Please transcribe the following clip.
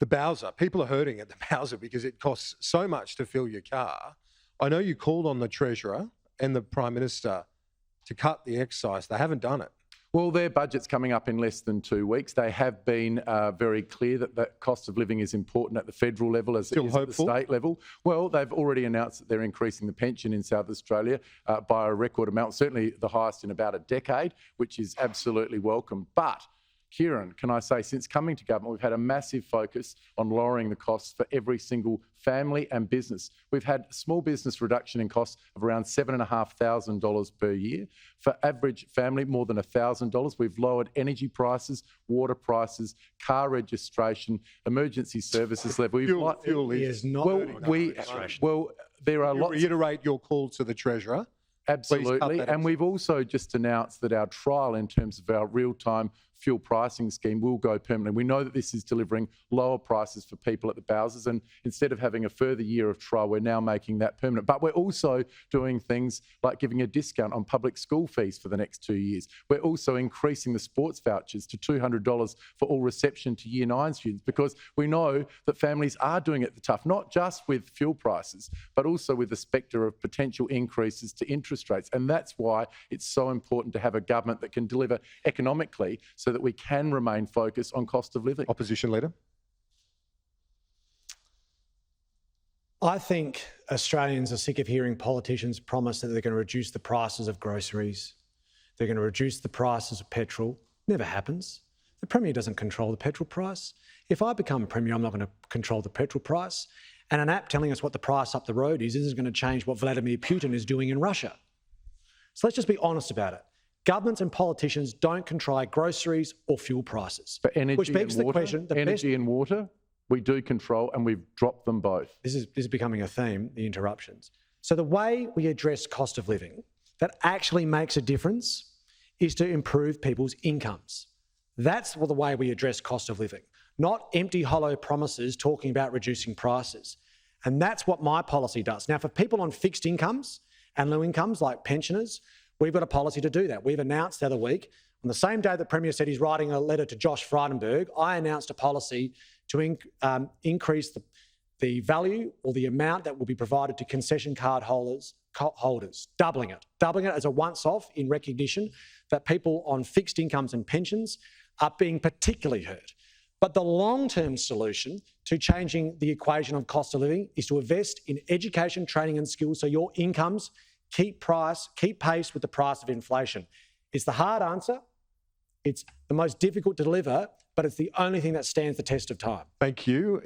The Bowser. People are hurting at the Bowser because it costs so much to fill your car. I know you called on the Treasurer and the Prime Minister to cut the excise. They haven't done it. Well, their budget's coming up in less than 2 weeks. They have been very clear that the cost of living is important at the federal level as it is at the state level. Well, they've already announced that they're increasing the pension in South Australia by a record amount, certainly the highest in about a decade, which is absolutely welcome. But Kieran, can I say, since coming to government, we've had a massive focus on lowering the costs for every single family and business. We've had small business reduction in costs of around $7,500 per year. For average family, more than $1,000. We've lowered energy prices, water prices, car registration, emergency services level. Fuel is not. There are lots. Reiterate your call to the Treasurer. Absolutely. And we've also just announced that our trial in terms of our real-time fuel pricing scheme will go permanent. We know that this is delivering lower prices for people at the Bowsers, and instead of having a further year of trial, we're now making that permanent. But we're also doing things like giving a discount on public school fees for the next 2 years. We're also increasing the sports vouchers to $200 for all reception to Year 9 students, because we know that families are doing it tough, not just with fuel prices, but also with the spectre of potential increases to interest rates. And that's why it's so important to have a government that can deliver economically so that we can remain focused on cost of living. Opposition Leader. I think Australians are sick of hearing politicians promise that they're going to reduce the prices of groceries. They're going to reduce the prices of petrol. Never happens. The Premier doesn't control the petrol price. If I become Premier, I'm not going to control the petrol price. And an app telling us what the price up the road isn't going to change what Vladimir Putin is doing in Russia. So let's just be honest about it. Governments and politicians don't control groceries or fuel prices. But energy which begs and water, the question, and water, we do control, and we've dropped them both. This is becoming a theme, the interruptions. So the way we address cost of living that actually makes a difference is to improve people's incomes. That's the way we address cost of living, not empty, hollow promises talking about reducing prices. And that's what my policy does. Now, for people on fixed incomes and low incomes like pensioners, we've got a policy to do that. We've announced the other week, on the same day the Premier said he's writing a letter to Josh Frydenberg, I announced a policy to increase the value or the amount that will be provided to concession card holders, doubling it as a once-off in recognition that people on fixed incomes and pensions are being particularly hurt. But the long-term solution to changing the equation of cost of living is to invest in education, training and skills so your incomes keep pace with the price of inflation. It's the hard answer. It's the most difficult to deliver, but it's the only thing that stands the test of time. Thank you.